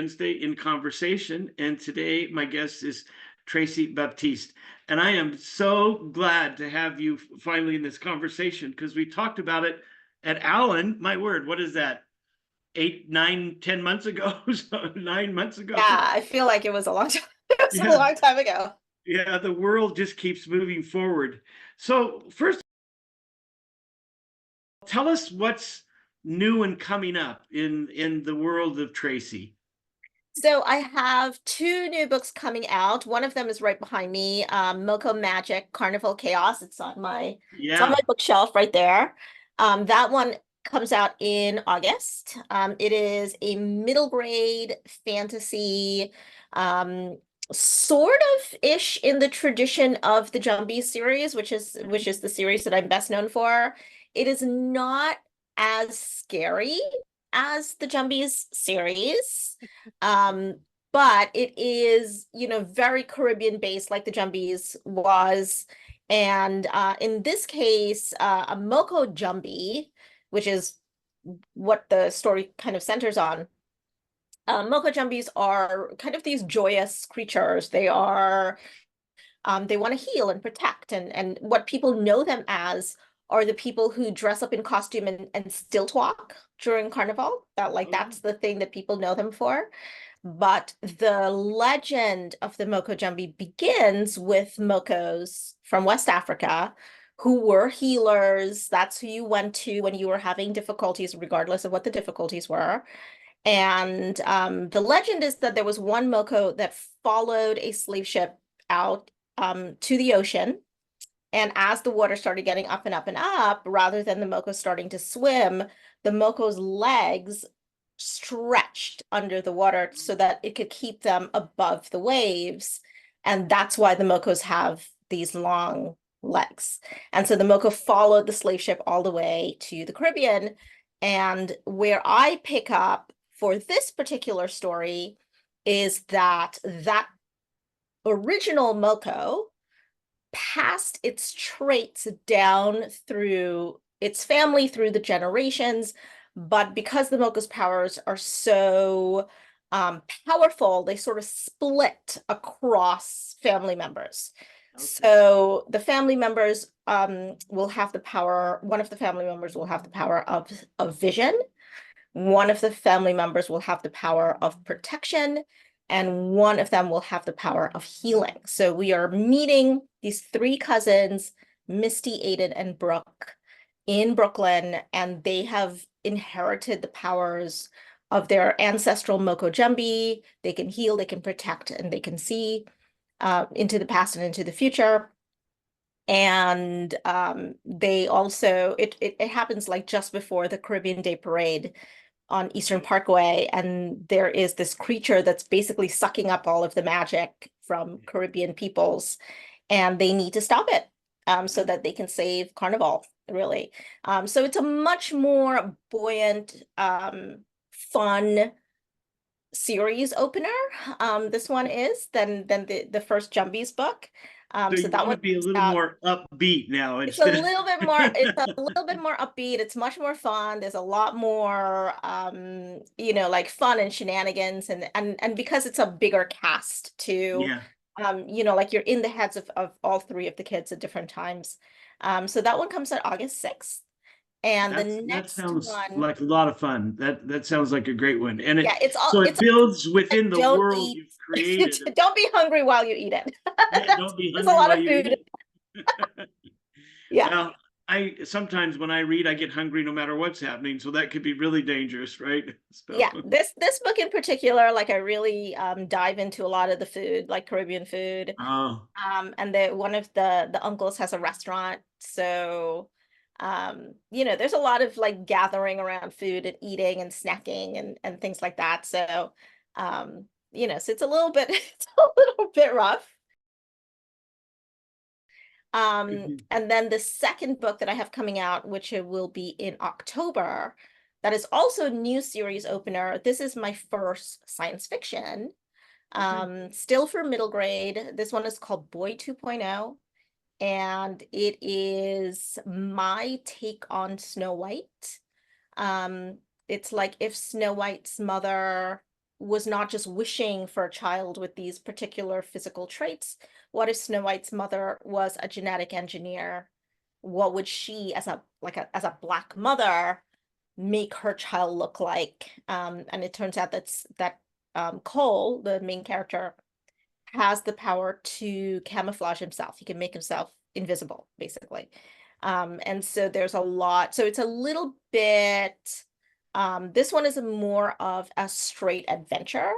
Wednesday in Conversation, and today my guest is Tracey Baptiste. And I am so glad to have you finally in this conversation because we talked about it at Allen. My word, what is that? 8, 9, 10 months ago, so 9 months ago. Yeah, I feel like it was a long time. It was a Yeah, long time ago. yeah, the world just keeps moving forward. So first, tell us what's new and coming up in the world of Tracey. So I have two new books coming out. One of them is right behind me, Moki Magic Carnival Chaos. It's on my Yeah. bookshelf right there. That one comes out in August. It is a middle grade fantasy, um, sort of ish in the tradition of the Jumbies series, which is the series that I'm best known for. It is not as scary as the Jumbies series. Um, but it is, very Caribbean based, like the Jumbies was. And in this case, a Moki Jumbie, which is what the story kind of centers on. Moki Jumbies are kind of these joyous creatures. They want to heal and protect, and what people know them as are the people who dress up in costume and stilt walk during carnival. That's the thing that people know them for. But the legend of the Moki Jumbie begins with Mokos from West Africa, who were healers. That's who you went to when you were having difficulties, regardless of what the difficulties were. And the legend is that there was one Moko that followed a slave ship out to the ocean. And as the water started getting up and up and up, rather than the Moko starting to swim, the Moko's legs stretched under the water so that it could keep them above the waves. And that's why the Mokos have these long legs. And so the Moko followed the slave ship all the way to the Caribbean. And where I pick up for this particular story is that original Moko passed its traits down through its family, through the generations. But because the Moko's powers are so powerful, they sort of split across family members. Okay. So the family members will have the power, one of the family members will have the power of vision. One of the family members will have the power of protection, and one of them will have the power of healing. So we are meeting these three cousins, Misty, Aiden, and Brooke, in Brooklyn, and they have inherited the powers of their ancestral Moki Jumbie. They can heal, they can protect, and they can see into the past and into the future. And they also, it happens like just before the Caribbean Day Parade on Eastern Parkway, and there is this creature that's basically sucking up all of the magic from Caribbean peoples, and they need to stop it so that they can save Carnival, really. So it's a much more buoyant, fun series opener. This one is than the first Jumbies book. So So you that want to one be a little more upbeat now it's a instead of little bit more, it's a little bit more upbeat. It's much more fun. There's a lot more like fun and shenanigans, and because it's a bigger cast too, yeah. like you're in the heads of all three of the kids at different times. So that one comes out August 6th. And the That next sounds one, like a lot of fun. That sounds like a great one. And yeah, it it's builds like within the don't world eat, you've created. don't be hungry while you eat it. Yeah, don't be There's a hungry lot while of you eat food. it. Yeah. Well, I sometimes when I read, I get hungry no matter what's happening, so that could be really dangerous, right? So Yeah, this book in particular, like I really dive into a lot of the food, like Caribbean food. oh, And one of the uncles has a restaurant, so there's a lot of like gathering around food and eating and snacking and things like that. So so it's a little bit it's a little bit rough. mhm. And then the second book that I have coming out, which it will be in October, that is also a new series opener. This is my first science fiction, Okay. still for middle grade. This one is called Boy 2.0, and it is my take on Snow White. It's like if Snow White's mother was not just wishing for a child with these particular physical traits? What if Snow White's mother was a genetic engineer? What would she, as a black mother, make her child look like? And it turns out that Cole, the main character, has the power to camouflage himself. He can make himself invisible, basically. And so there's a lot. So it's a little bit, this one is more of a straight adventure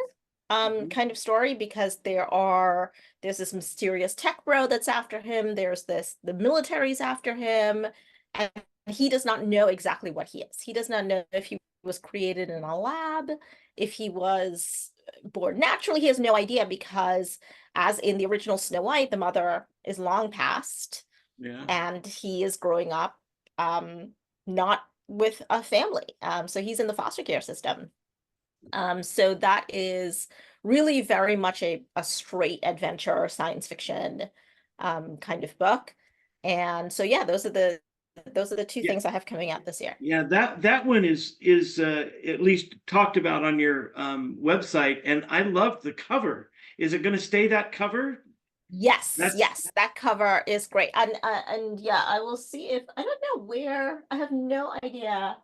Mhm. kind of story, because there's this mysterious tech bro that's after him. The military's after him, and he does not know exactly what he is. He does not know if he was created in a lab, if he was born naturally. He has no idea, because as in the original Snow White, the mother is long past, Yeah. and he is growing up not with a family. So he's in the foster care system. So that is really very much a straight adventure science fiction kind of book. And so yeah, those are the two Yeah. things I have coming out this year. Yeah, that one is at least talked about on your website, and I love the cover. Is it going to stay that cover? Yes, That's yes, that cover is great. And yeah, I will see if I don't know where, I have no idea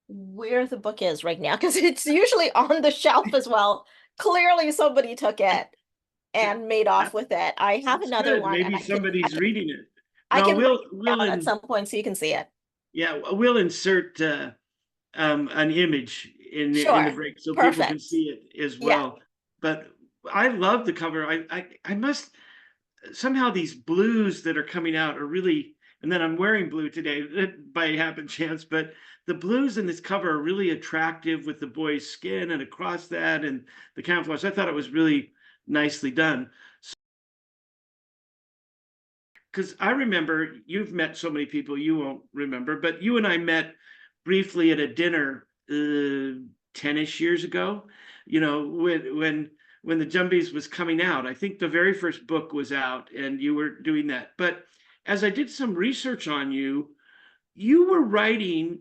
where the book is right now, because it's usually on the shelf as well. Clearly somebody took it and made off that, with it. I have that's another good. one, and Maybe I can I somebody's can reading it. I No, can write we'll it down at in some point so you can see it. yeah, we'll insert an image in the Sure. break so people can Perfect. see it as Yeah. well. But I love the cover. I must somehow these blues that are coming out are really, and then I'm wearing blue today by happen chance, but the blues in this cover are really attractive with the boy's skin and across that and the camouflage. I thought it was really nicely done. Because I remember you've met so many people you won't remember, but you and I met briefly at a dinner 10-ish years ago. You know, when the Jumbies was coming out. I think the very first book was out and you were doing that. But as I did some research on you, you were writing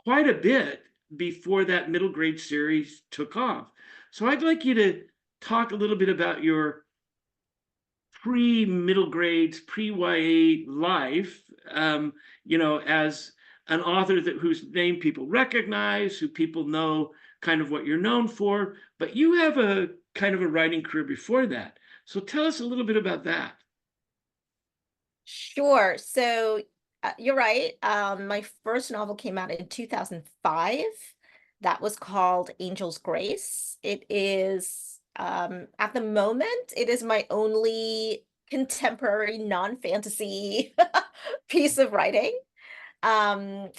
quite a bit before that middle grade series took off. So I'd like you to talk a little bit about your pre-middle grades, pre-YA life, as an author whose name people recognize, who people know kind of what you're known for, but you have a kind of a writing career before that. So tell us a little bit about that. Sure. So you're right. My first novel came out in 2005. That was called Angel's Grace. It is, at the moment, it is my only contemporary non-fantasy piece of writing. And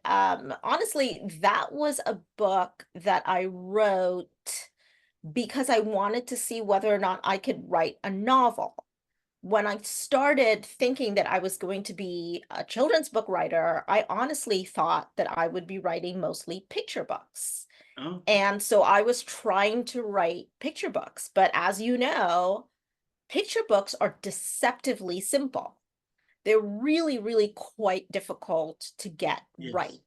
honestly, that was a book that I wrote because I wanted to see whether or not I could write a novel. When I started thinking that I was going to be a children's book writer, I honestly thought that I would be writing mostly picture books. Oh, And so I was trying to write picture books. But as you know, picture books are deceptively simple. They're really, really quite difficult to get yes. right.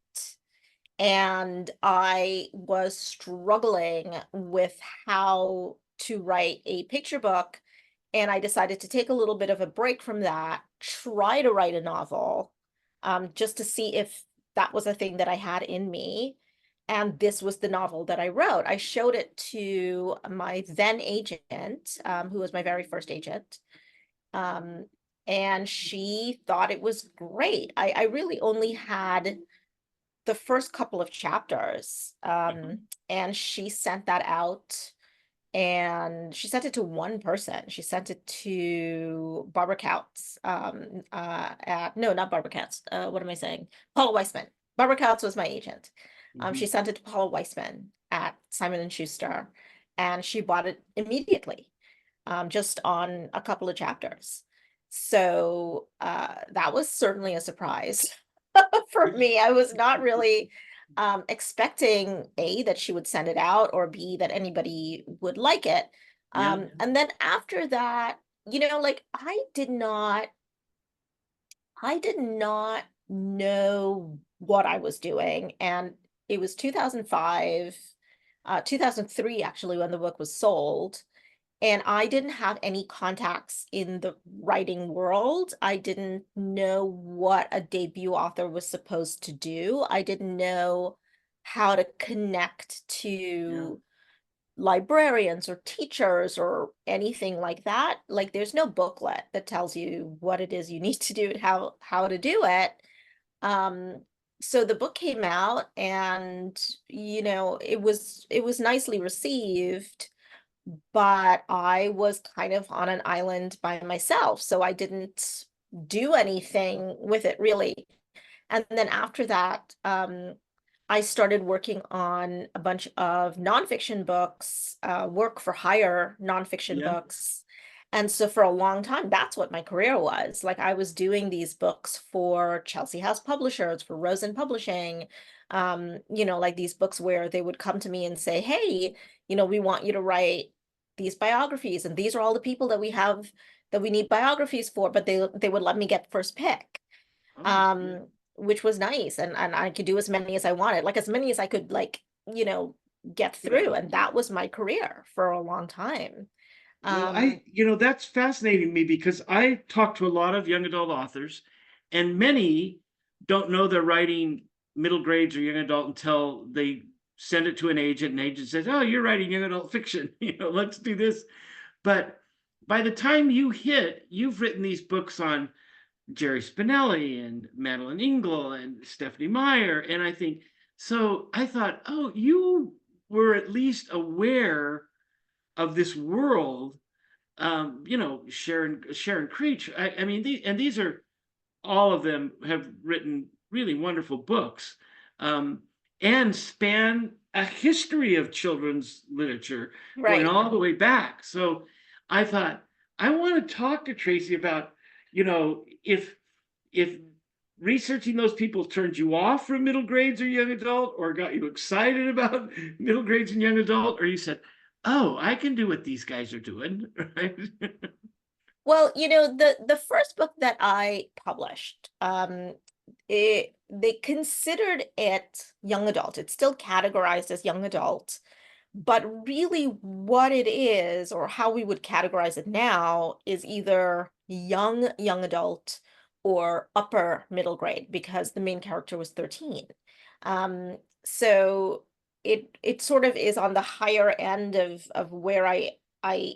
And I was struggling with how to write a picture book, and I decided to take a little bit of a break from that, try to write a novel, just to see if that was a thing that I had in me. And this was the novel that I wrote. I showed it to my then agent, who was my very first agent. Um, and she thought it was great. I really only had the first couple of chapters, Uh-huh. and she sent that out, and she sent it to one person. She sent it to Barbara Couts. No, not Barbara Couts. What am I saying? Paula Weissman. Barbara Couts was my agent. She Mhm. sent it to Paula Weissman at Simon and Schuster, and she bought it immediately, just on a couple of chapters. So that was certainly a surprise for me. I was not really expecting A, that she would send it out, or B, that anybody would like it. Yeah. And then after that, like I did not know what I was doing. And it was 2005. 2003 actually, when the book was sold. And I didn't have any contacts in the writing world. I didn't know what a debut author was supposed to do. I didn't know how to connect Yeah. to librarians or teachers or anything like that. Like there's no booklet that tells you what it is you need to do and how to do it. Um, so the book came out and it was nicely received, but I was kind of on an island by myself, so I didn't do anything with it really. And then after that, I started working on a bunch of nonfiction books, work for hire nonfiction Yeah. books. And so for a long time, that's what my career was. Like I was doing these books for Chelsea House Publishers, for Rosen Publishing, like these books where they would come to me and say, hey, we want you to write these biographies, and these are all the people that we have that we need biographies for, but they would let me get first pick. Oh, yeah. Um, which was nice, and I could do as many as I wanted, like as many as I could, like, get Put through, out. and that was my career for a long time. Well, Um, that's fascinating to me because I talk to a lot of young adult authors, and many don't know they're writing middle grades or young adult until they send it to an agent, and agent says, "Oh, you're writing young adult fiction. Let's do this." But by the time you've written these books on Jerry Spinelli and Madeline Engel and Stephanie Meyer, and I think so. I thought, oh, you were at least aware of this world. Sharon Creech. I mean, these are all of them have written really wonderful books, um, and span a history of children's literature going right. all the way back. So I thought I want to talk to Tracey about, if researching those people turned you off from middle grades or young adult, or got you excited about middle grades and young adult, or you said, "Oh, I can do what these guys are doing," right? Well, the first book that I published, they considered it young adult. It's still categorized as young adult, but really what it is, or how we would categorize it now, is either young adult or upper middle grade, because the main character was 13. So it sort of is on the higher end of where I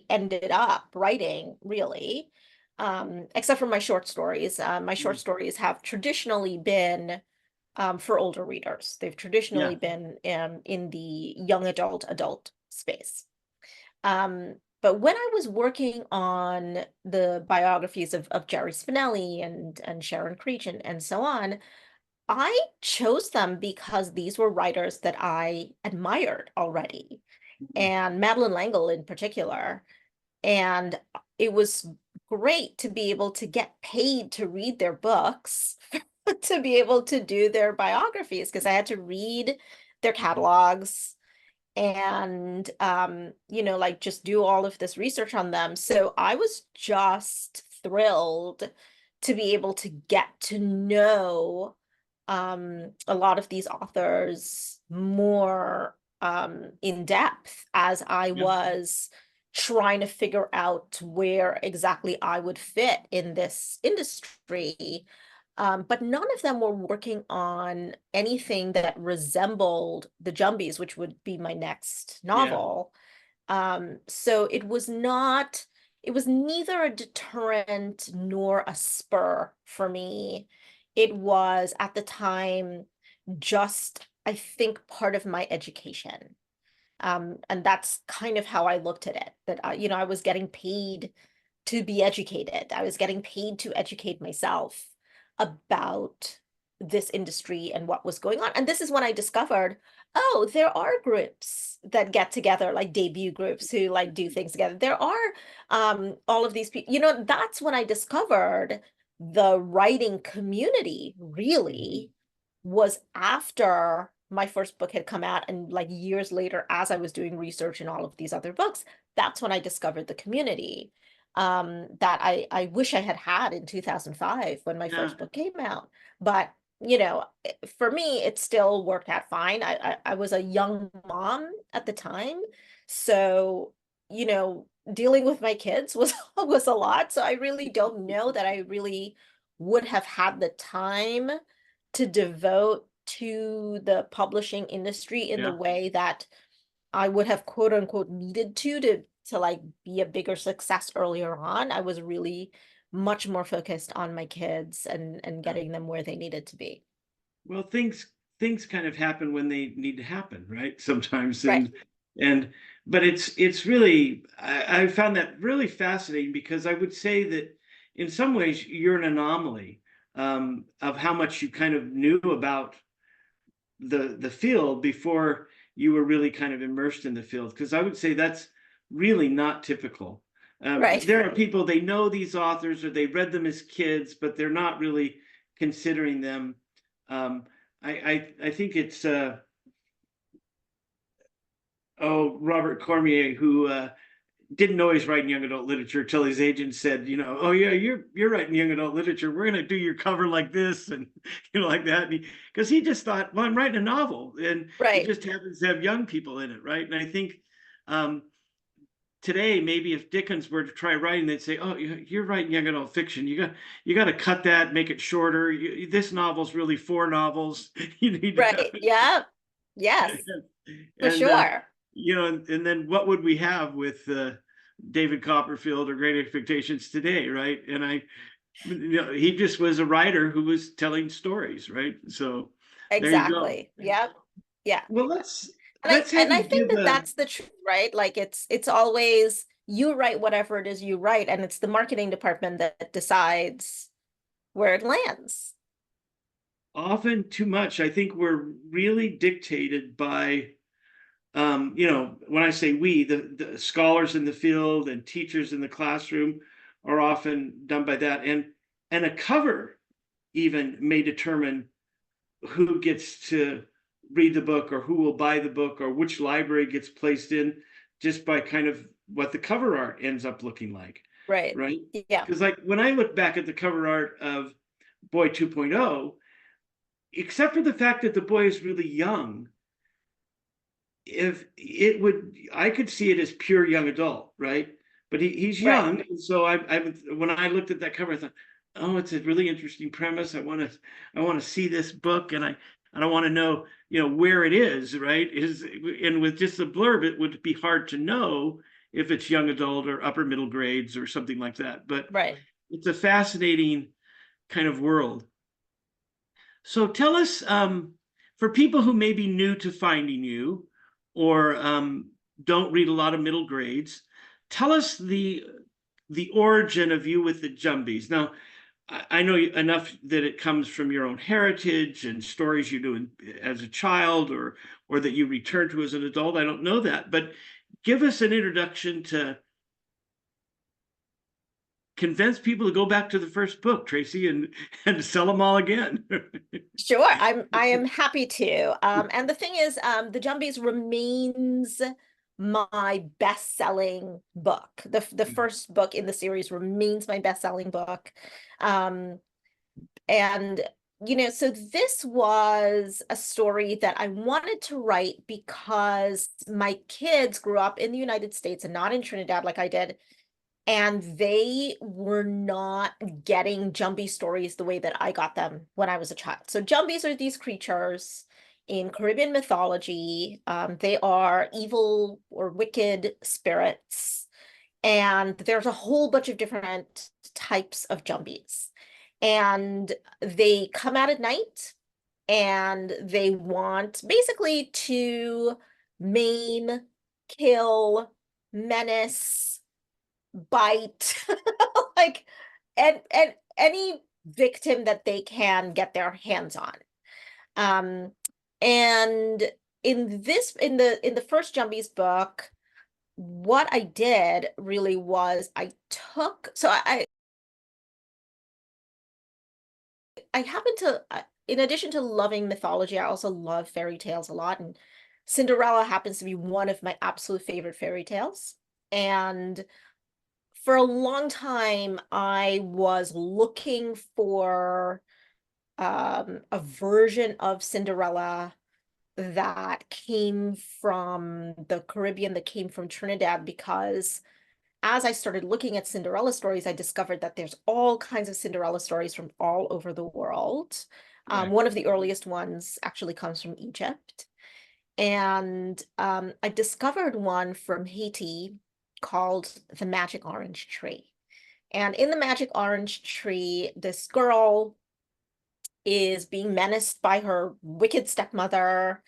ended up writing, really. Except for my short stories. My short stories have traditionally been, for older readers. They've Yeah, traditionally been, in the young adult space. But when I was working on the biographies of Jerry Spinelli and Sharon Creech and so on, I chose them because these were writers that I admired already, and Madeline L'Engle in particular. And it was great to be able to get paid to read their books, to be able to do their biographies, because I had to read their catalogs and like just do all of this research on them. So I was just thrilled to be able to get to know a lot of these authors more in depth, as I yeah, was trying to figure out where exactly I would fit in this industry. But none of them were working on anything that resembled the Jumbies, which would be my next yeah, novel. So it was neither a deterrent nor a spur for me. It was at the time just, I think, part of my education. And that's kind of how I looked at it, that I was getting paid to be educated. I was getting paid to educate myself about this industry and what was going on. And this is when I discovered, oh, there are groups that get together, like debut groups who like do things together. There are all of these people, that's when I discovered the writing community mhm, really was after my first book had come out, and like years later, as I was doing research in all of these other books, that's when I discovered the community, that I wish I had had in 2005 when my yeah. first book came out. But you know, for me, it still worked out fine. I was a young mom at the time, so, dealing with my kids was was a lot. So I really don't know that I really would have had the time to devote to the publishing industry in the Yeah. way that I would have quote unquote needed to like be a bigger success earlier on. I was really much more focused on my kids and Yeah. getting them where they needed to be. Well, things kind of happen when they need to happen, right? Sometimes, Right. and but it's really I found that really fascinating because I would say that in some ways you're an anomaly of how much you kind of knew about the field before you were really kind of immersed in the field. Because I would say that's really not typical. Right. There are people, they know these authors or they read them as kids, but they're not really considering them. Um, I think it's Robert Cormier who didn't know he's writing young adult literature till his agent said, oh yeah, you're writing young adult literature. We're gonna do your cover like this and like that. Because he just thought, well, I'm writing a novel, and it Right. just happens to have young people in it, right? And I think um, today, maybe if Dickens were to try writing, they'd say, oh, you're writing young adult fiction. You got to cut that, make it shorter. This novel's really four novels. You need to have Right. Yeah. Yes, it. for And sure. and then what would we have with David Copperfield or Great Expectations today, right? And he just was a writer who was telling stories, right? So there you go. Exactly. Yep. Yeah. Well, let's And I let's have and I you think give that a that's the truth, right? Like it's always you write whatever it is you write, and it's the marketing department that decides where it lands. often too much. I think we're really dictated by when I say we, the scholars in the field and teachers in the classroom are often done by that, and a cover even may determine who gets to read the book or who will buy the book or which library gets placed in, just by kind of what the cover art ends up looking like, Right. right? Yeah. Because like when I look back at the cover art of Boy 2.0, except for the fact that the boy is really young, if it would I could see it as pure young adult, right? But he's Right. young, and so I when I looked at that cover, I thought, oh, it's a really interesting premise. I want to see this book, and I want to know where it is, right? And with just a blurb, it would be hard to know if it's young adult or upper middle grades or something like that. But Right. it's a fascinating kind of world. So tell us, for people who may be new to finding you or don't read a lot of middle grades, tell us the origin of you with the Jumbies. Now, I know enough that it comes from your own heritage and stories you do as a child, or that you return to as an adult. I don't know that, but give us an introduction to convince people to go back to the first book, Tracey, and sell them all again. Sure, I am happy to. And the thing is, The Jumbies remains my best-selling book. The first book in the series remains my best-selling book. Um, and so this was a story that I wanted to write because my kids grew up in the United States and not in Trinidad like I did. And they were not getting Jumbie stories the way that I got them when I was a child. So Jumbies are these creatures in Caribbean mythology. They are evil or wicked spirits. And there's a whole bunch of different types of Jumbies. And they come out at night and they want basically to maim, kill, menace, bite, like and any victim that they can get their hands on. Um, and in the first Jumbies book, what I did really was I took so I happen to in addition to loving mythology, I also love fairy tales a lot, and Cinderella happens to be one of my absolute favorite fairy tales. And for a long time, I was looking for a version of Cinderella that came from the Caribbean, that came from Trinidad, because as I started looking at Cinderella stories, I discovered that there's all kinds of Cinderella stories from all over the world. Correct. One of the earliest ones actually comes from Egypt. And I discovered one from Haiti called The Magic Orange Tree. And in The Magic Orange Tree, this girl is being menaced by her wicked stepmother.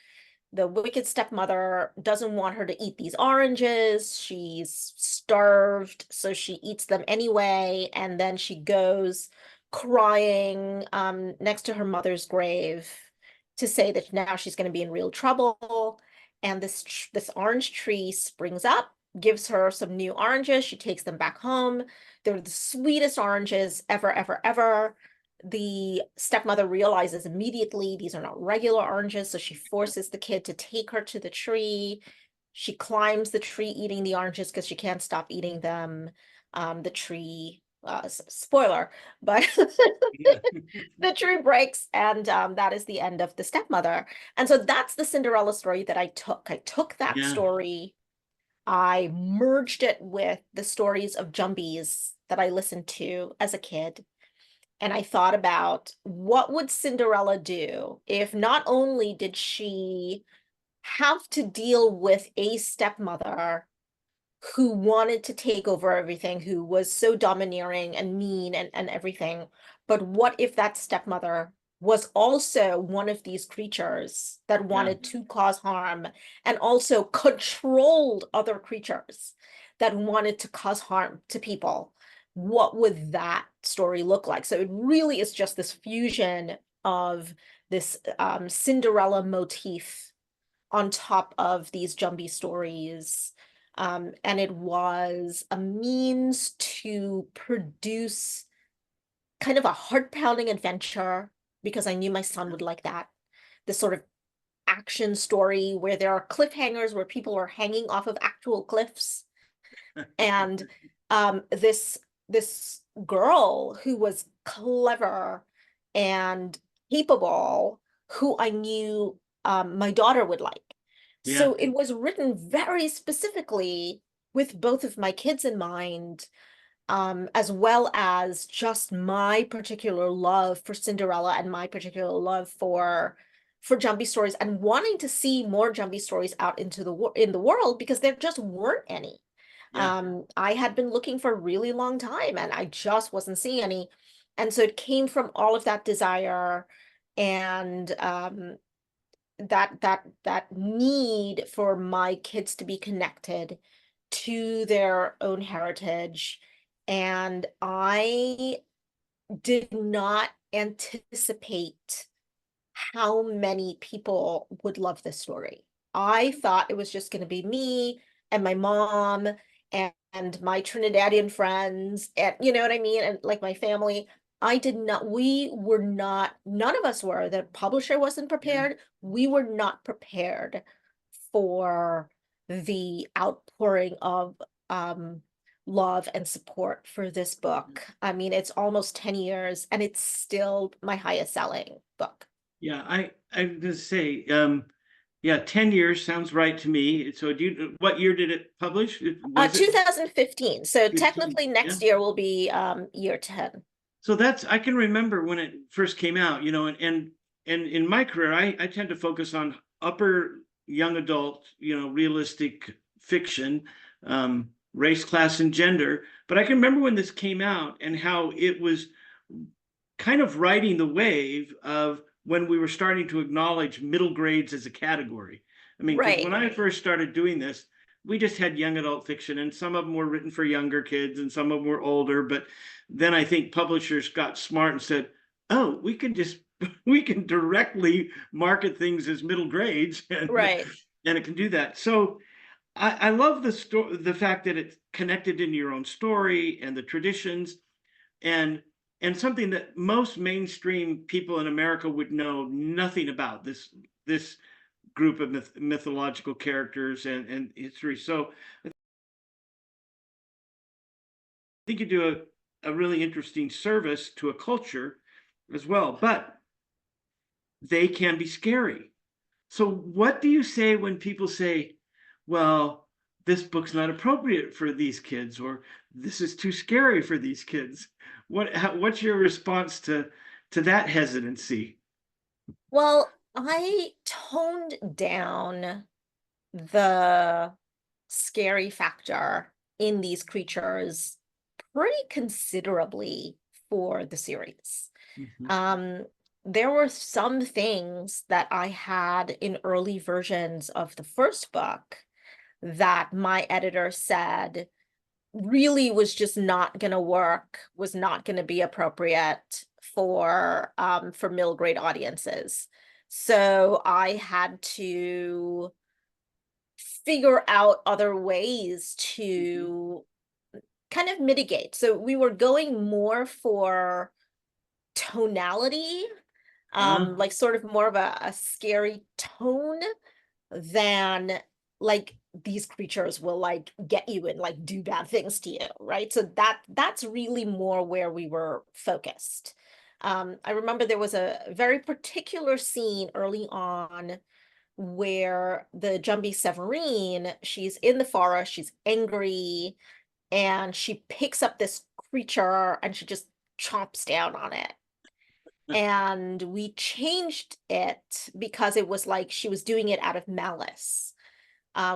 The wicked stepmother doesn't want her to eat these oranges. She's starved, so she eats them anyway. And then she goes crying next to her mother's grave to say that now she's going to be in real trouble. And this orange tree springs up, gives her some new oranges. She takes them back home. They're the sweetest oranges ever, ever, ever. The stepmother realizes immediately these are not regular oranges, so she forces the kid to take her to the tree. She climbs the tree eating the oranges because she can't stop eating them. The tree, spoiler, but Yeah. the tree breaks, and that is the end of the stepmother. And so that's the Cinderella story that I took. I took that Yeah. story, I merged it with the stories of Jumbies that I listened to as a kid. And I thought about what would Cinderella do if not only did she have to deal with a stepmother who wanted to take over everything, who was so domineering and mean and everything, but what if that stepmother was also one of these creatures that Yeah. wanted to cause harm and also controlled other creatures that wanted to cause harm to people? What would that story look like? So it really is just this fusion of this Cinderella motif on top of these Jumbie stories. And it was a means to produce kind of a heart-pounding adventure, because I knew my son would like that. This sort of action story where there are cliffhangers where people are hanging off of actual cliffs. And this girl who was clever and capable, who I knew my daughter would like. Yeah. So it was written very specifically with both of my kids in mind, as well as just my particular love for Cinderella and my particular love for Jumbie stories, and wanting to see more Jumbie stories out into in the world, because there just weren't any. Yeah. I had been looking for a really long time and I just wasn't seeing any. And so it came from all of that desire and that need for my kids to be connected to their own heritage. And I did not anticipate how many people would love this story. I thought it was just going to be me and my mom and my Trinidadian friends, and you know what I mean? And like my family. I did not, we were not, none of us were. The publisher wasn't Yeah. prepared. We were not prepared for the outpouring of love and support for this book. I mean, it's almost 10 years and it's still my highest selling book. Yeah. I'm gonna say, yeah, 10 years sounds right to me. So what year did it publish? Was it 2015. So 15? technically Yeah. next year will be year 10. So I can remember when it first came out, and in my career, I tend to focus on upper young adult, realistic fiction, race, class, and gender. But I can remember when this came out and how it was kind of riding the wave of when we were starting to acknowledge middle grades as a category. I mean, because when Right. I first started doing this, we just had young adult fiction, and some of them were written for younger kids, and some of them were older. But then I think publishers got smart and said, "Oh, we can just we can directly market things as middle grades, Right. and it can do that." So I love the fact that it's connected into your own story and the traditions, and something that most mainstream people in America would know nothing about, this group of mythological characters and history. So I think you do a really interesting service to a culture as well. But they can be scary. So what do you say when people say, well, this book's not appropriate for these kids, or this is too scary for these kids? What's your response to that hesitancy? Well, I toned down the scary factor in these creatures pretty considerably for the series. Mhm. Um, there were some things that I had in early versions of the first book that my editor said really was just not going to work, was not going to be appropriate for middle grade audiences. So I had to figure out other ways Mhm. to kind of mitigate. So we were going more for tonality, Uh, like sort of more of a scary tone than like these creatures will like get you and like do bad things to you, right? So that's really more where we were focused. I remember there was a very particular scene early on where the Jumbie Severine, she's in the forest, she's angry, and she picks up this creature and she just chomps down on it. And we changed it because it was like she was doing it out of malice.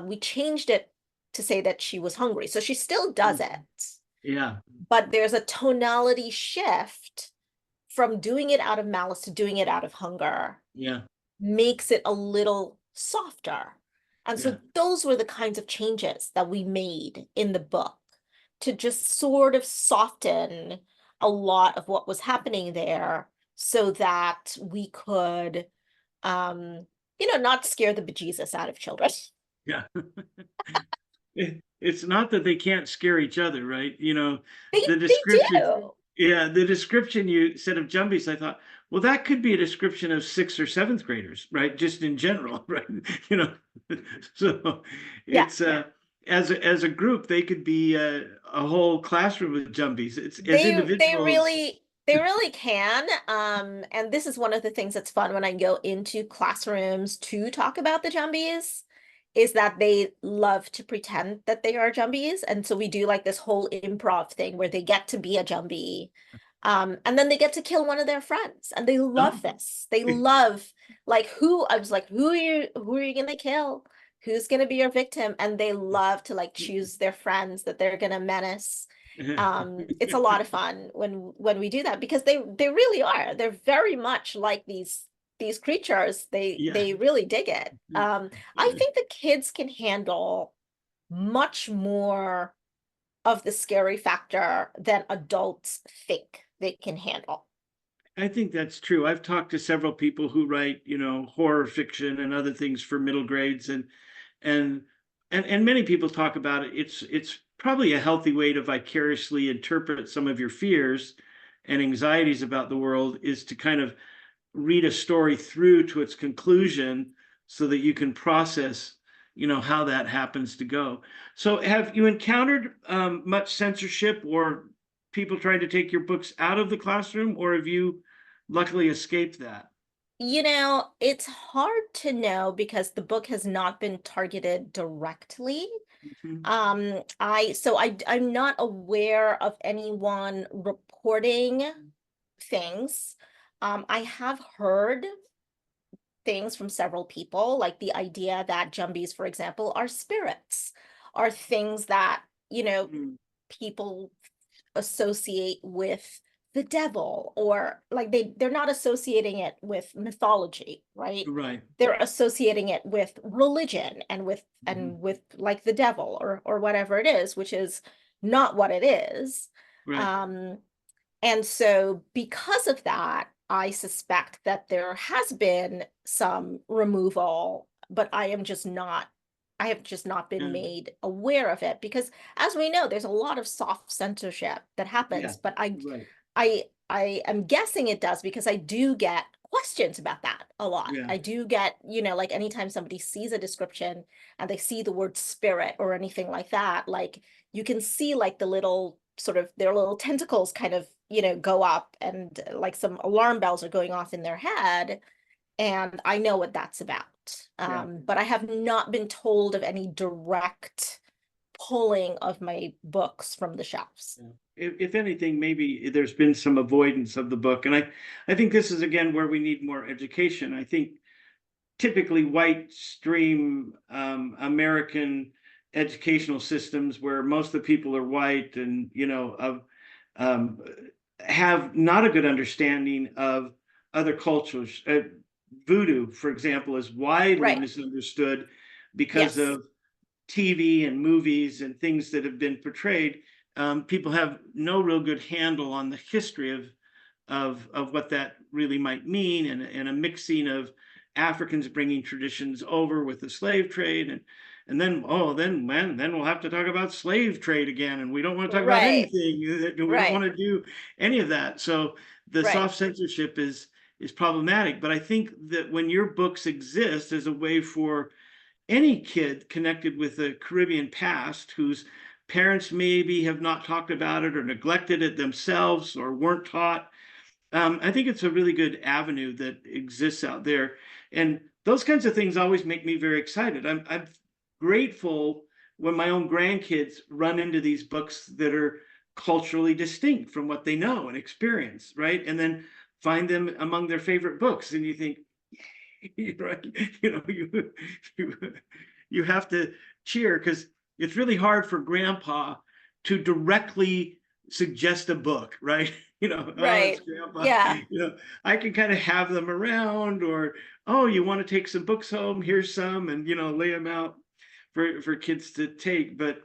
We changed it to say that she was hungry. So she still does it, yeah, but there's a tonality shift from doing it out of malice to doing it out of hunger, yeah, makes it a little softer. And yeah. so those were the kinds of changes that we made in the book to just sort of soften a lot of what was happening there so that we could, um, not scare the bejesus out of children. Yeah. It's not that they can't scare each other, right? They, The they description, do. yeah, the description you said of Jumbies, I thought, well, that could be a description of sixth or seventh graders, right? Just in general, right? You know, so Yeah, it's as a group, they could be a whole classroom of Jumbies. It's as they individuals. really can. And this is one of the things that's fun when I go into classrooms to talk about the Jumbies, is that they love to pretend that they are Jumbies. And so we do like this whole improv thing where they get to be a Jumbie. And then they get to kill one of their friends. And they love Oh, this. They love like I was like, who are you gonna kill? Who's gonna be your victim? And they love to like choose their friends that they're gonna menace. It's a lot of fun when we do that because they really are. They're very much like these creatures. They yeah. they really dig it. I think the kids can handle much more of the scary factor than adults think they can handle. I think that's true. I've talked to several people who write, horror fiction and other things for middle grades, and and many people talk about it. It's probably a healthy way to vicariously interpret some of your fears and anxieties about the world is to kind of read a story through to its conclusion so that you can process, how that happens to go. So have you encountered much censorship or people trying to take your books out of the classroom, or have you luckily escaped that? It's hard to know because the book has not been targeted directly. Mhm. I'm not aware of anyone reporting things. I have heard things from several people, like the idea that Jumbies, for example, are spirits, are things that, Mm. people associate with the devil, or like they're not associating it with mythology, right? Right. They're associating it with religion and with Mhm. like the devil or whatever it is, which is not what it is. Right. Um, and so because of that, I suspect that there has been some removal, but I have just not been Yeah. made aware of it because as we know, there's a lot of soft censorship that Yeah. happens, but Right. I am guessing it does because I do get questions about that a lot. Yeah. I do get, like anytime somebody sees a description and they see the word spirit or anything like that, like you can see like the little sort of their little tentacles kind of, go up and like some alarm bells are going off in their head. and I know what that's about. Yeah. But I have not been told of any direct pulling of my books from the shelves. Yeah. If anything, maybe there's been some avoidance of the book. And I think this is again where we need more education. I think typically white stream American educational systems where most of the people are white and, um, have not a good understanding of other cultures. Voodoo, for example, is widely Right. misunderstood because Yes. of TV and movies and things that have been portrayed. People have no real good handle on the history of what that really might mean, and a mixing of Africans bringing traditions over with the slave trade, and then then man, then we'll have to talk about slave trade again, and we don't want to talk about Right. anything. We don't want Right. to do any of that. So the Right. soft censorship is problematic. But I think that when your books exist as a way for any kid connected with a Caribbean past whose parents maybe have not talked about it or neglected it themselves or weren't taught, I think it's a really good avenue that exists out there. And those kinds of things always make me very excited. I'm grateful when my own grandkids run into these books that are culturally distinct from what they know and experience, right? And then find them among their favorite books. And you think, right, you know, you, you have to cheer because it's really hard for grandpa to directly suggest a book, right? Oh, it's Right. grandpa. Yeah. I can kind of have them around, or oh, you want to take some books home? Here's some, and lay them out for kids to take. But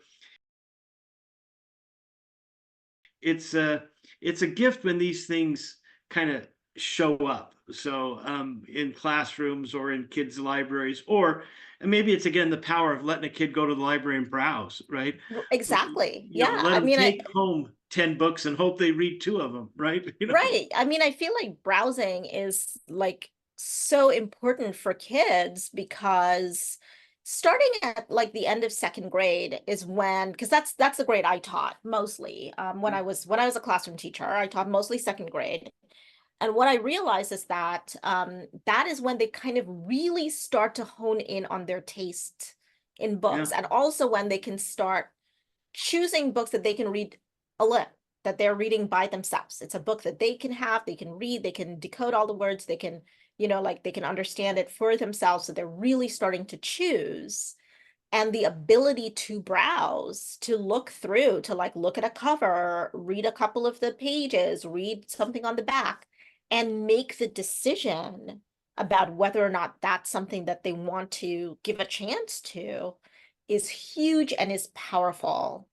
it's a gift when these things kind of show up. So in classrooms or in kids' libraries, or and maybe it's again the power of letting a kid go to the library and browse, right? Exactly. Yeah. Let I them mean, take home 10 books and hope they read two of them, right? right. I mean, I feel like browsing is like so important for kids because starting at like the end of second grade is when, because that's the grade I taught mostly. When Yeah, I was a classroom teacher, I taught mostly second grade. And what I realized is that that is when they kind of really start to hone in on their taste in yeah, books, and also when they can start choosing books that they can read alone, that they're reading by themselves. It's a book that they can have, they can read, they can decode all the words, they can, like they can understand it for themselves. So they're really starting to choose. And the ability to browse, to look through, to like look at a cover, read a couple of the pages, read something on the back, and make the decision about whether or not that's something that they want to give a chance to is huge and is powerful.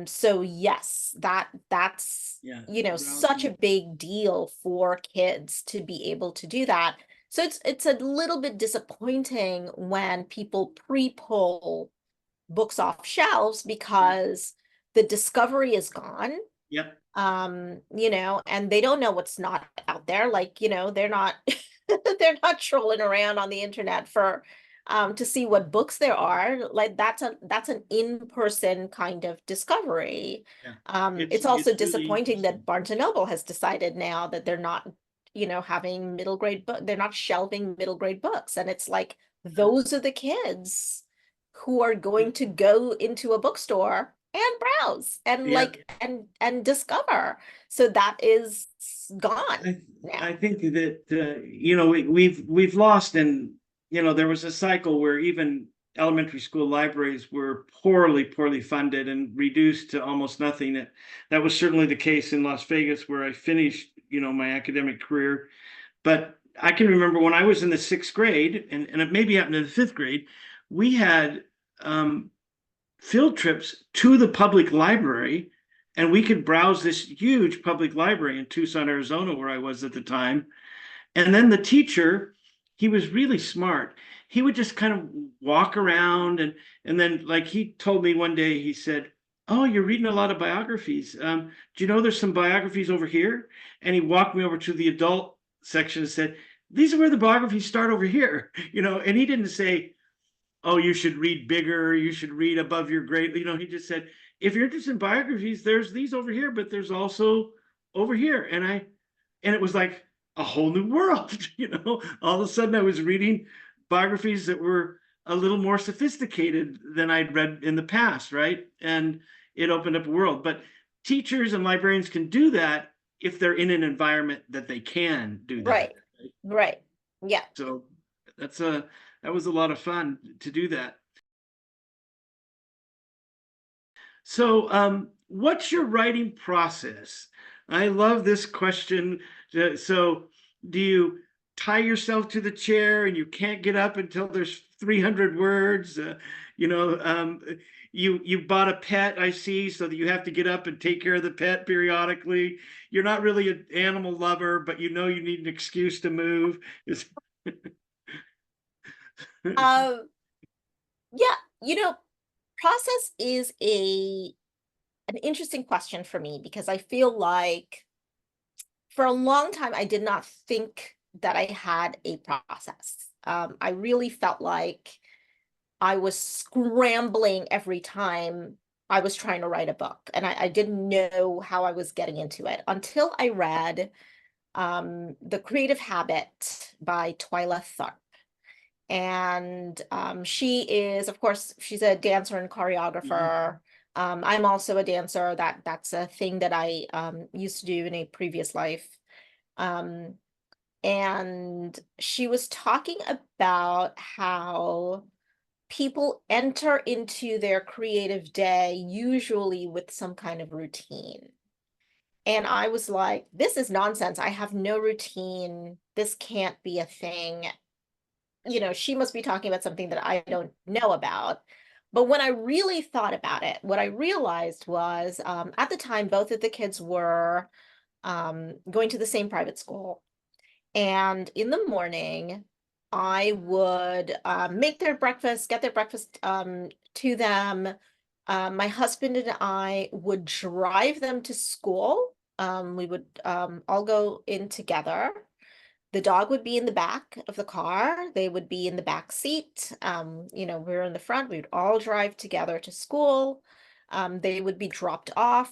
So yes, that's yeah. such a Browsing. big deal for kids to be able to do that. So it's a little bit disappointing when people pre-pull books off shelves Yeah, because the discovery is gone. yeah, And they don't know what's not out there. Like, they're not they're not trolling around on the internet for to see what books there are. Like that's an in-person kind of discovery. yeah. It's also It's really disappointing that interesting. Barnes and Noble has decided now that they're not, having middle grade book, they're not shelving middle grade books. And it's like Yeah, those are the kids who are yeah, going to go into a bookstore and browse and yeah. like and discover. So that is gone I now. I think that we've lost, and there was a cycle where even elementary school libraries were poorly funded and reduced to almost nothing. That was certainly the case in Las Vegas where I finished my academic career. But I can remember when I was in the sixth grade, and it maybe happened in the fifth grade, we had um, field trips to the public library, and we could browse this huge public library in Tucson, Arizona, where I was at the time. And then the teacher, he was really smart. He would just kind of walk around, and then like he told me one day, he said, "Oh, you're reading a lot of biographies. Do you know there's some biographies over here?" And he walked me over to the adult section and said, "These are where the biographies start over here." And he didn't say, "Oh, you should read bigger, you should read above your grade." He just said, "If you're interested in biographies, there's these over here, but there's also over here." And it was like a whole new world. All of a sudden I was reading biographies that were a little more sophisticated than I'd read in the past, right? And it opened up a world. But teachers and librarians can do that if they're in an environment that they can do that. Right. Right. Yeah. So that was a lot of fun to do that. So, what's your writing process? I love this question. So, do you tie yourself to the chair and you can't get up until there's 300 words? You know, um, you bought a pet, I see, so that you have to get up and take care of the pet periodically. You're not really an animal lover, but you need an excuse to move. Um, yeah, process is an interesting question for me because I feel like for a long time I did not think that I had a process. I really felt like I was scrambling every time I was trying to write a book, and I didn't know how I was getting into it until I read The Creative Habit by Twyla Tharp. And she is, of course, she's a dancer and choreographer. I'm also a dancer. That's a thing that I used to do in a previous life. Um, and she was talking about how people enter into their creative day usually with some kind of routine. And I was like, this is nonsense. I have no routine. This can't be a thing. She must be talking about something that I don't know about. But when I really thought about it, what I realized was at the time, both of the kids were going to the same private school. And in the morning, I would make their breakfast, get their breakfast to them. My husband and I would drive them to school. We would all go in together. The dog would be in the back of the car. They would be in the back seat. We were in the front. We would all drive together to school. They would be dropped off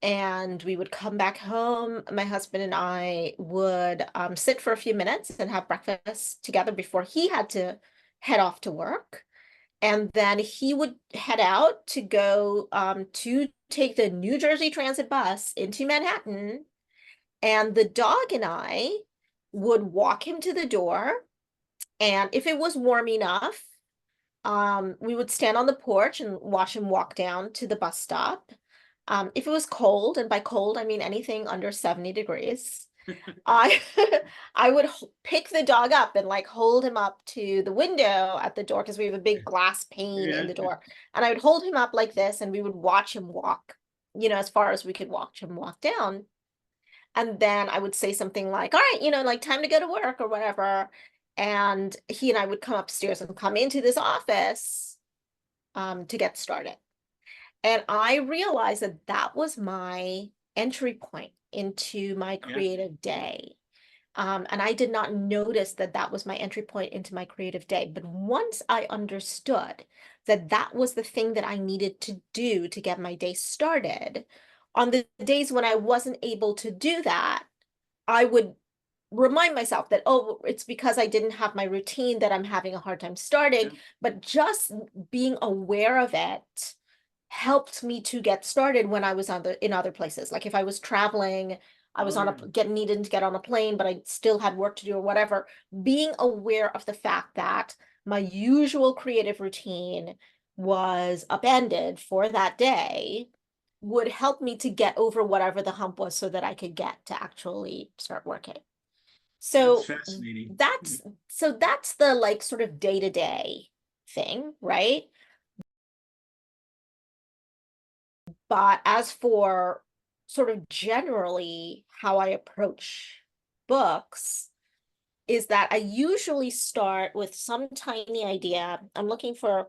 and we would come back home. My husband and I would sit for a few minutes and have breakfast together before he had to head off to work. And then he would head out to go to take the New Jersey Transit bus into Manhattan. And the dog and I would walk him to the door. And if it was warm enough, we would stand on the porch and watch him walk down to the bus stop. If it was cold, and by cold, I mean anything under 70 degrees, I I would pick the dog up and like hold him up to the window at the door because we have a big glass pane in Yeah. the door. And I would hold him up like this and we would watch him walk, as far as we could watch him walk down. And then I would say something like, all right, like time to go to work or whatever. And he and I would come upstairs and come into this office to get started. And I realized that that was my entry point into my Yeah. creative day. And I did not notice that that was my entry point into my creative day. But once I understood that that was the thing that I needed to do to get my day started, on the days when I wasn't able to do that, I would remind myself that, oh, it's because I didn't have my routine that I'm having a hard time starting. Yeah. But just being aware of it helped me to get started when I was in other places. Like if I was traveling, I was Oh, on yeah. needing to get on a plane, but I still had work to do or whatever. Being aware of the fact that my usual creative routine was upended for that day would help me to get over whatever the hump was so that I could get to actually start working. That's So fascinating. that's the like sort of day-to-day thing, right? But as for sort of generally how I approach books, is that I usually start with some tiny idea. I'm looking for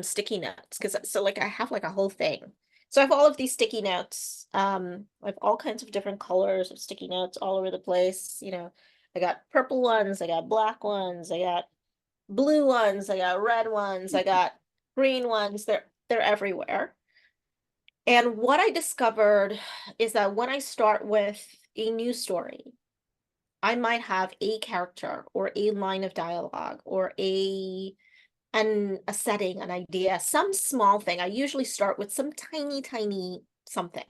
sticky notes because so like I have like a whole thing. So I have all of these sticky notes. I have all kinds of different colors of sticky notes all over the place. I got purple ones, I got black ones, I got blue ones, I got red ones, I got green ones. They're everywhere. And what I discovered is that when I start with a new story, I might have a character or a line of dialogue or a setting, an idea, some small thing. I usually start with some tiny, tiny something.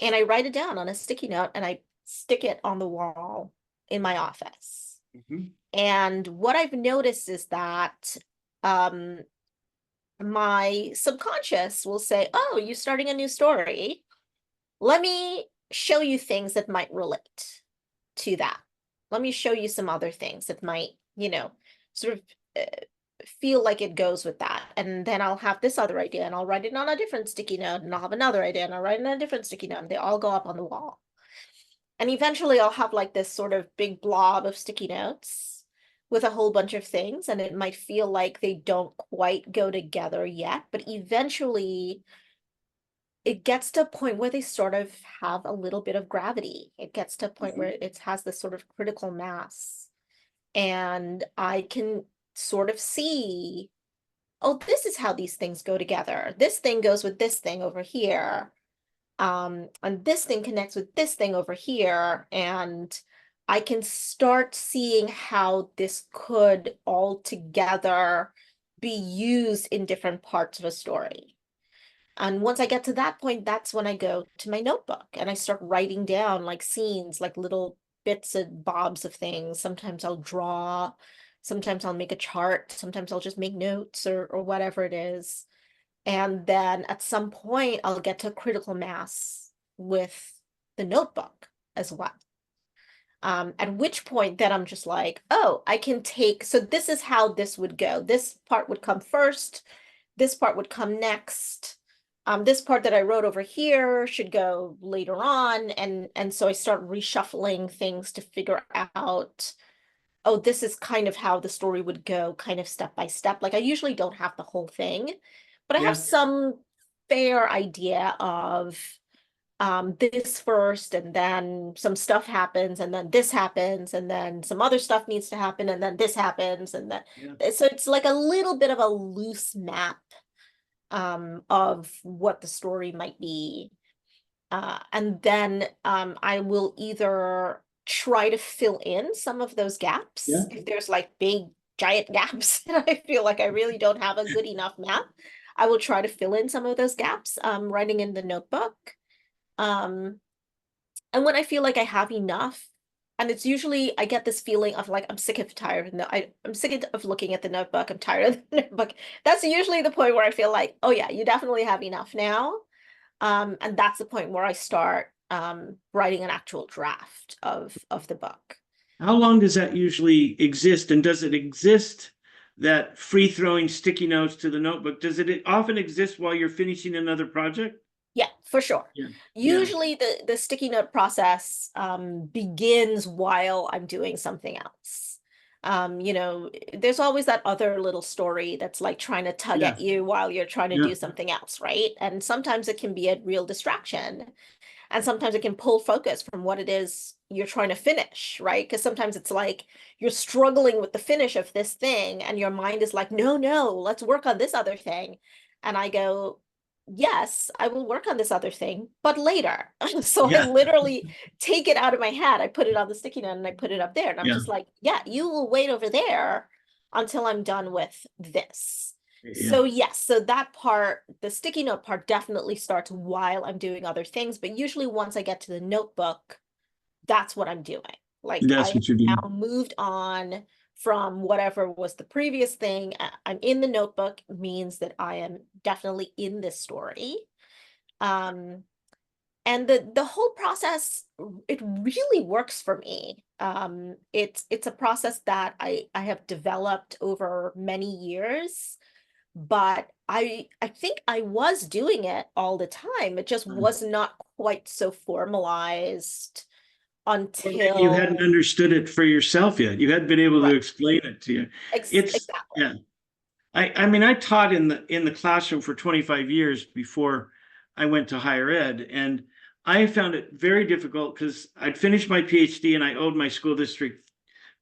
And I write it down on a sticky note and I stick it on the wall in my office. Mhm. And what I've noticed is that um, my subconscious will say, "Oh, you're starting a new story. Let me show you things that might relate to that. Let me show you some other things that might, sort of feel like it goes with that." And then I'll have this other idea and I'll write it on a different sticky note and I'll have another idea and I'll write it on a different sticky note and they all go up on the wall. And eventually I'll have like this sort of big blob of sticky notes with a whole bunch of things, and it might feel like they don't quite go together yet, but eventually it gets to a point where they sort of have a little bit of gravity. It gets to a point where it has this sort of critical mass. And I can sort of see, oh, this is how these things go together. This thing goes with this thing over here. And this thing connects with this thing over here. And I can start seeing how this could all together be used in different parts of a story. And once I get to that point, that's when I go to my notebook and I start writing down like scenes, like little bits and bobs of things. Sometimes I'll draw, sometimes I'll make a chart, sometimes I'll just make notes or whatever it is. And then at some point, I'll get to critical mass with the notebook as well. At which point then I'm just like, oh, I can take, so this is how this would go. This part would come first. This part would come next. This part that I wrote over here should go later on. And so I start reshuffling things to figure out, oh, this is kind of how the story would go, kind of step by step. Like I usually don't have the whole thing, but I have Yeah. some fair idea of this first, and then some stuff happens, and then this happens, and then some other stuff needs to happen, and then this happens, and then Yeah. so it's like a little bit of a loose map of what the story might be. And then I will either try to fill in some of those gaps Yeah. if there's like big giant gaps that I feel like I really don't have a good enough map. I will try to fill in some of those gaps, writing in the notebook. Um, and when I feel like I have enough, and it's usually I get this feeling of like I'm sick of tired and I'm sick of looking at the notebook. I'm tired of the notebook. That's usually the point where I feel like, oh yeah, you definitely have enough now. And that's the point where I start writing an actual draft of the book. How long does that usually exist? And does it exist, that free throwing sticky notes to the notebook? Does it often exist while you're finishing another project? Yeah, for sure. Yeah. Yeah. Usually the sticky note process begins while I'm doing something else. There's always that other little story that's like trying to tug Yeah. at you while you're trying to Yeah. do something else, right? And sometimes it can be a real distraction. And sometimes it can pull focus from what it is you're trying to finish, right? Because sometimes it's like you're struggling with the finish of this thing, and your mind is like, no, no, let's work on this other thing. And I go, yes, I will work on this other thing, but later. So I Yeah. literally take it out of my head. I put it on the sticky note and I put it up there. And I'm Yeah. just like, yeah, you will wait over there until I'm done with this. Yeah. So yes, so that part, the sticky note part definitely starts while I'm doing other things, but usually once I get to the notebook, that's what I'm doing. Like I That's what you're have doing. now moved on from whatever was the previous thing. I'm in the notebook means that I am definitely in this story. Um, and the whole process, it really works for me. It's a process that I have developed over many years, but I think I was doing it all the time. It just was not quite so formalized Or maybe you hadn't until understood it for yourself yet. You hadn't been able to right. explain it to you. It's Exactly. yeah. I mean, I taught in the classroom for 25 years before I went to higher ed, and I found it very difficult because I'd finished my PhD and I owed my school district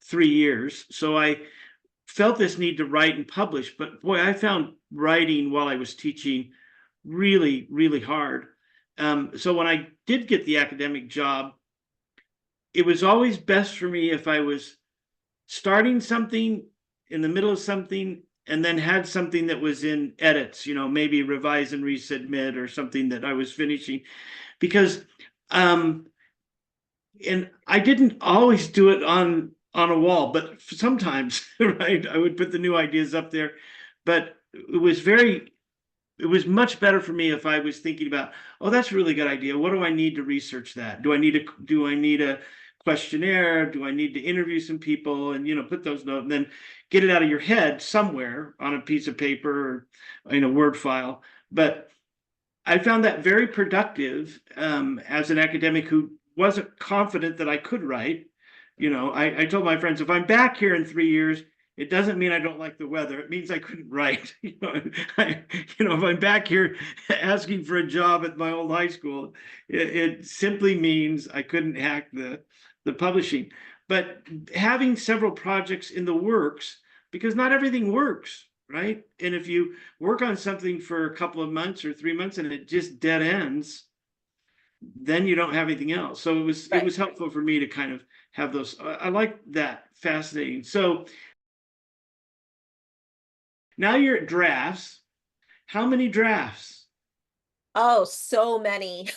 3 years. So I felt this need to write and publish, but boy, I found writing while I was teaching really, really hard. So when I did get the academic job, it was always best for me if I was starting something in the middle of something and then had something that was in edits, maybe revise and resubmit or something that I was finishing because and I didn't always do it on a wall, but sometimes, right, I would put the new ideas up there. But it was much better for me if I was thinking about, oh, that's a really good idea. What do I need to research that? Do I need a questionnaire? Do I need to interview some people and put those notes and then get it out of your head somewhere on a piece of paper or in a Word file. But I found that very productive as an academic who wasn't confident that I could write. I told my friends, if I'm back here in 3 years, it doesn't mean I don't like the weather. It means I couldn't write. If I'm back here asking for a job at my old high school, it simply means I couldn't hack the publishing. But having several projects in the works, because not everything works, right? And if you work on something for a couple of months or 3 months and it just dead ends, then you don't have anything else. So it Right. was helpful for me to kind of have those. I like that. Fascinating. So now you're at drafts. How many drafts? Oh, so many.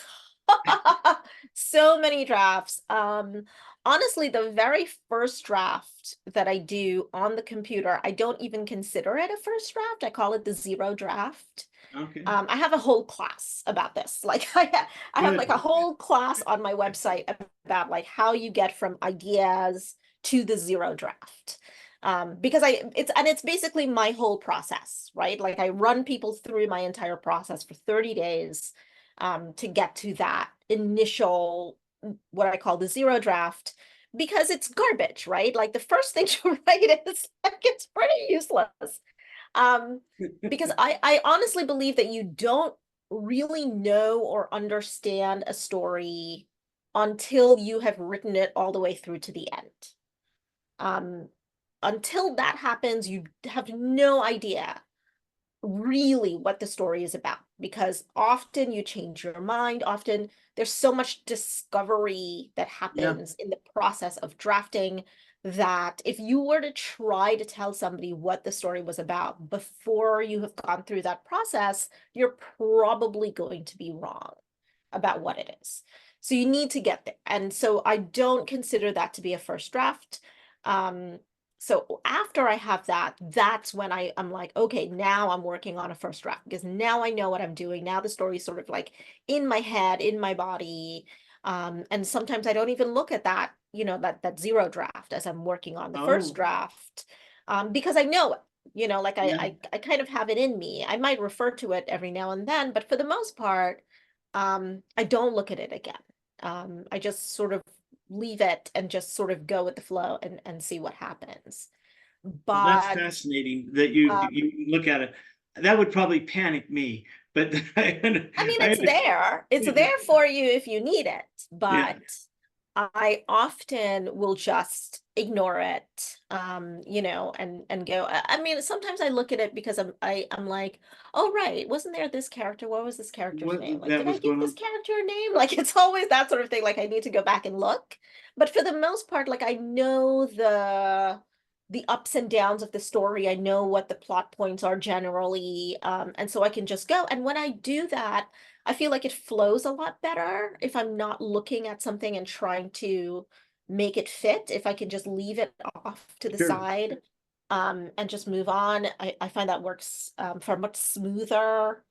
So many drafts. Honestly, the very first draft that I do on the computer, I don't even consider it a first draft. I call it the zero draft. Okay, I have a whole class about this. Like I have like a good. whole class on my website about like how you get from ideas to the zero draft. Because it's basically my whole process, right? Like I run people through my entire process for 30 days to get to that initial, what I call the zero draft, because it's garbage, right? Like the first thing to write is like it's pretty useless. Um, because I honestly believe that you don't really know or understand a story until you have written it all the way through to the end. Um, until that happens, you have no idea really what the story is about, because often you change your mind. Often there's so much discovery that Yeah. happens in the process of drafting that if you were to try to tell somebody what the story was about before you have gone through that process, you're probably going to be wrong about what it is. So you need to get there. And so I don't consider that to be a first draft. Um, so after I have that, that's when I'm like, okay, now I'm working on a first draft because now I know what I'm doing. Now the story is sort of like in my head, in my body. And sometimes I don't even look at that, that zero draft as I'm working on the first Oh, draft, because I know it. Like yeah. I kind of have it in me. I might refer to it every now and then, but for the most part, I don't look at it again. I just sort of leave it and just sort of go with the flow and see what happens. Well, that's But fascinating that you um, you look at it. That would probably panic me, but I mean, I it's there. It's understand. there for you if you need it, Yeah. but I often will just ignore it, and go. I mean, sometimes I look at it because I'm like, oh right, wasn't there this character? What was this character's What name? Like, that did I was give going this on? character a name? Like, it's always that sort of thing. Like, I need to go back and look. But for the most part, like, I know the ups and downs of the story. I know what the plot points are generally, and so I can just go. And when I do that, I feel like it flows a lot better if I'm not looking at something and trying to make it fit. If I can just leave it off to the Sure. side, and just move on, I find that works for a much smoother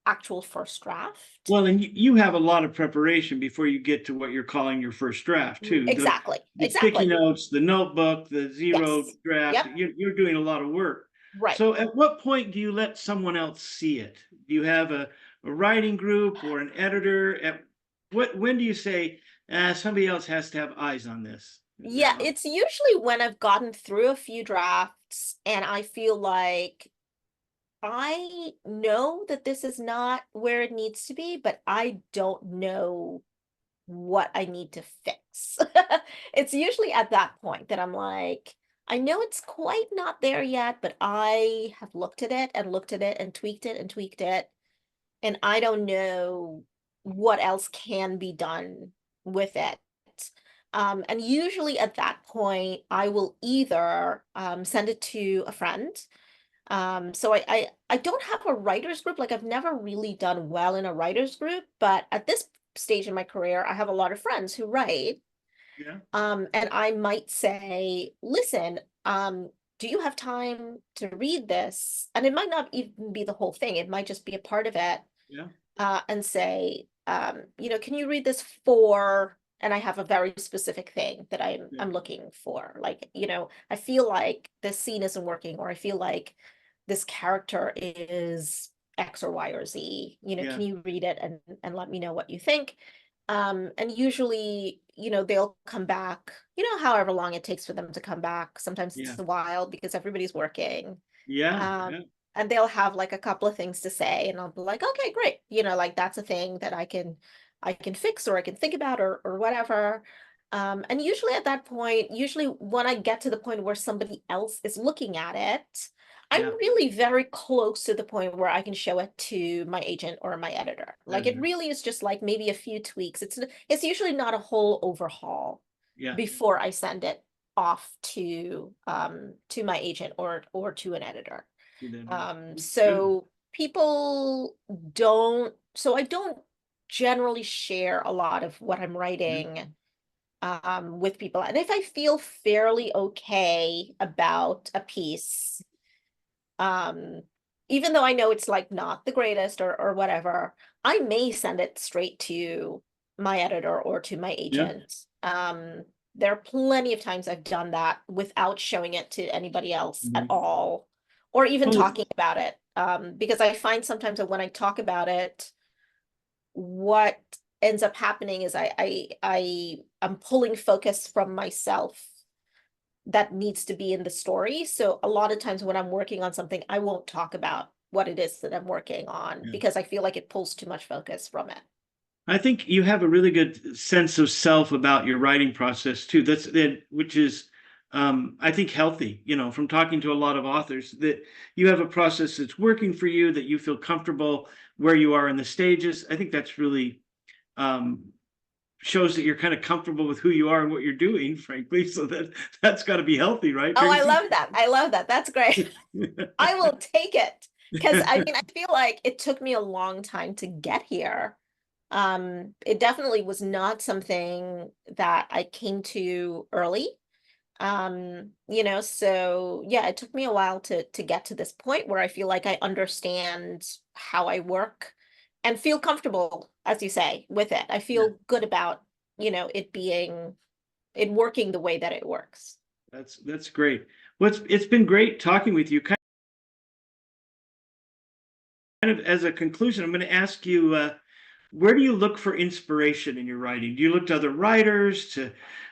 actual first draft. Well, and you have a lot of preparation before you get to what you're calling your first draft too. Exactly, The sticky exactly. notes, the notebook, the zero Yes. draft. Yep. You're doing a lot of work. Right. So, at what point do you let someone else see it? Do you have a writing group or an editor? At when do you say somebody else has to have eyes on this? Yeah, it's usually when I've gotten through a few drafts and I feel like I know that this is not where it needs to be, but I don't know what I need to fix. It's usually at that point that I'm like, I know it's quite not there yet, but I have looked at it and looked at it and tweaked it and tweaked it, and I don't know what else can be done with it. And usually at that point, I will either send it to a friend. So I don't have a writer's group. Like I've never really done well in a writer's group, but at this stage in my career, I have a lot of friends who write. Yeah. And I might say, listen, do you have time to read this? And it might not even be the whole thing. It might just be a part of it. Yeah. And say, can you read this for, and I have a very specific thing that Yeah. I'm looking for. Like, I feel like this scene isn't working, or I feel like this character is X or Y or Z. Yeah. Can you read it and let me know what you think? And usually, they'll come back, however long it takes for them to come back. Sometimes Yeah. it's a while because everybody's working. Yeah. Um, Yeah. and they'll have like a couple of things to say, and I'll be like, okay, great. Like that's a thing that I can fix, or I can think about, or whatever. And usually at that point, usually when I get to the point where somebody else is looking at it, I'm Yeah. really very close to the point where I can show it to my agent or my editor. Like it Editor. really is just like maybe a few tweaks. It's usually not a whole overhaul Yeah. before I send it off to my agent or to an editor. See that editor. Good. So I don't generally share a lot of what I'm Yeah. writing with people. And if I feel fairly okay about a piece, um, even though I know it's like not the greatest or whatever, I may send it straight to my editor or to my Yeah. agent. There are plenty of times I've done that without showing it to anybody else at Mhm. all, or even Well, talking about it. Because I find sometimes that when I talk about it, what ends up happening is I'm pulling focus from myself that needs to be in the story. So a lot of times when I'm working on something, I won't talk about what it is that I'm working on yeah. because I feel like it pulls too much focus from it. I think you have a really good sense of self about your writing process too. That's that, which is, I think, healthy. From talking to a lot of authors, that you have a process that's working for you, that you feel comfortable where you are in the stages. I think that's really um, shows that you're kind of comfortable with who you are and what you're doing, frankly. So that's got to be healthy, right, Oh, I Tracy? love that. I love that. That's great. I will take it. Because I mean, I feel like it took me a long time to get here. It definitely was not something that I came to early. So yeah, it took me a while to get to this point where I feel like I understand how I work and feel comfortable, as you say, with it. I Yeah, feel good about, it working the way that it works. that's great. It's been great talking with you. Kind of as a conclusion, I'm going to ask you, where do you look for inspiration in your writing? Do you look to other writers?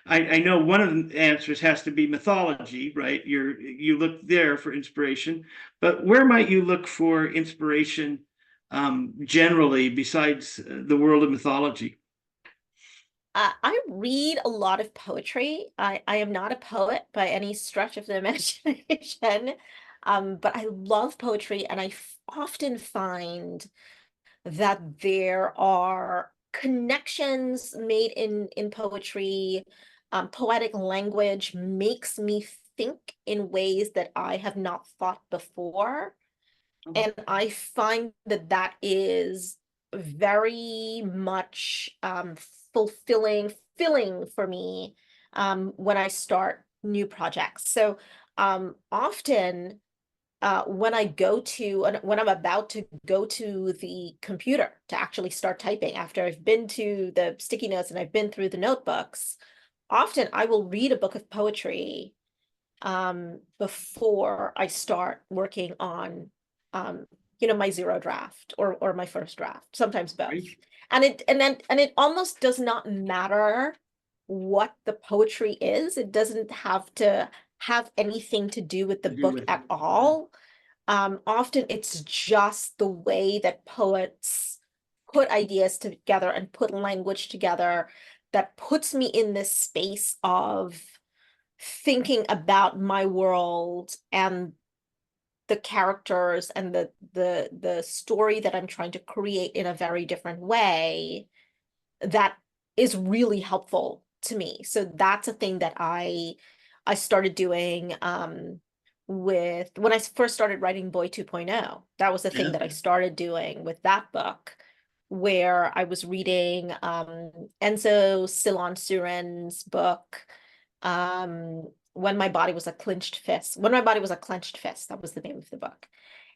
I know one of the answers has to be mythology, right? You look there for inspiration, but where might you look for inspiration generally besides the world of mythology? I read a lot of poetry. I am not a poet by any stretch of the imagination, but I love poetry, and often find that there are connections made in poetry. Poetic language makes me think in ways that I have not thought before. And I find that that is very much filling for me when I start new projects. So often when when I'm about to go to the computer to actually start typing, after I've been to the sticky notes and I've been through the notebooks, often I will read a book of poetry before I start working on my zero draft or my first draft, sometimes both. Great. And it almost does not matter what the poetry is. It doesn't have to have anything to do with the To do book with at it. Yeah. all. Often it's just the way that poets put ideas together and put language together that puts me in this space of thinking about my world and the characters and the story that I'm trying to create in a very different way that is really helpful to me. So that's a thing that I started doing with when I first started writing Boy 2.0. That was the thing that I Yeah. started doing with that book, where I was reading Enzo Silon-Suren's book, When My Body Was a Clenched Fist. When My Body Was a Clenched Fist, that was the name of the book.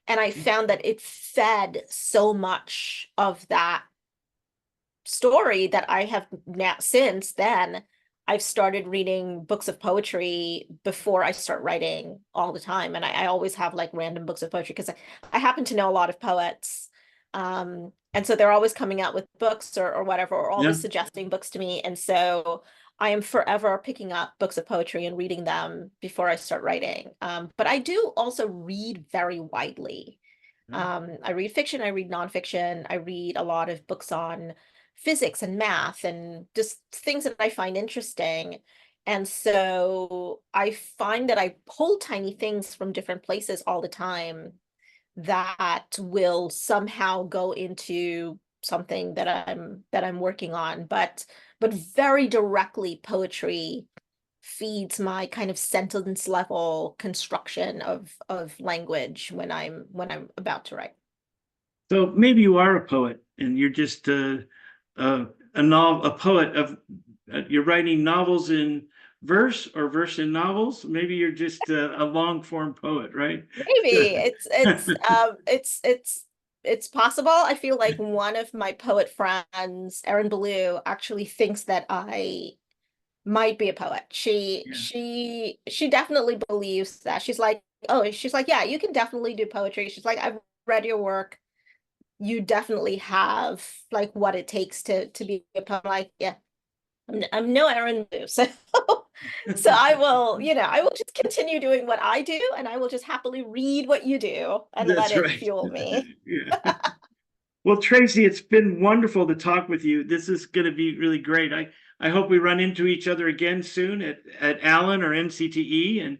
And I found that it fed so much of that story that I have now, since then, I've started reading books of poetry before I start writing all the time. And I always have like random books of poetry because I happen to know a lot of poets. And so they're always coming out with books or whatever, or Yeah. always suggesting books to me. And so I am forever picking up books of poetry and reading them before I start writing. But I do also read very widely. Yeah. I read fiction, I read nonfiction, I read a lot of books on physics and math and just things that I find interesting. And so I find that I pull tiny things from different places all the time that will somehow go into something that I'm working on. But very directly, poetry feeds my kind of sentence level construction of language when I'm about to write. So maybe you are a poet and you're just a poet of you're writing novels in verse or verse in novels. Maybe you're just a long form poet, right? Maybe it's possible. I feel like one of my poet friends, Erin Ballou, actually thinks that I might be a poet. She Yeah. she she definitely believes that. She's like, yeah, you can definitely do poetry. She's like, I've read your work. You definitely have like what it takes to be a poet. Like, yeah, I'm no Aaron Wu, so so I will just continue doing what I do, and I will just happily read what you do and let That's it right. fuel me. Yeah. Well, Tracey, it's been wonderful to talk with you. This is going to be really great. I hope we run into each other again soon at Allen or NCTE. And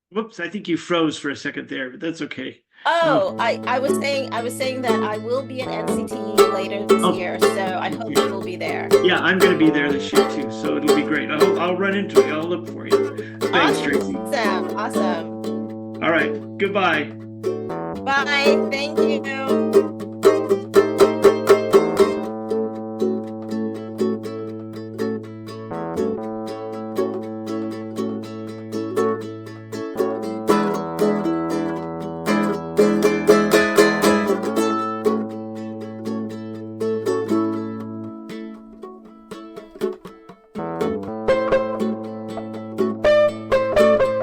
whoops, I think you froze for a second there, but that's okay. Oh, I was saying that I will be at NCTE later this Oh, year, so I hope yeah. you will be there. Yeah, I'm going to be there this year too, so it'll be great. I'll run into you. I'll look for you. Thanks, Tracey. Awesome, awesome. All right, goodbye. Bye. Thank you.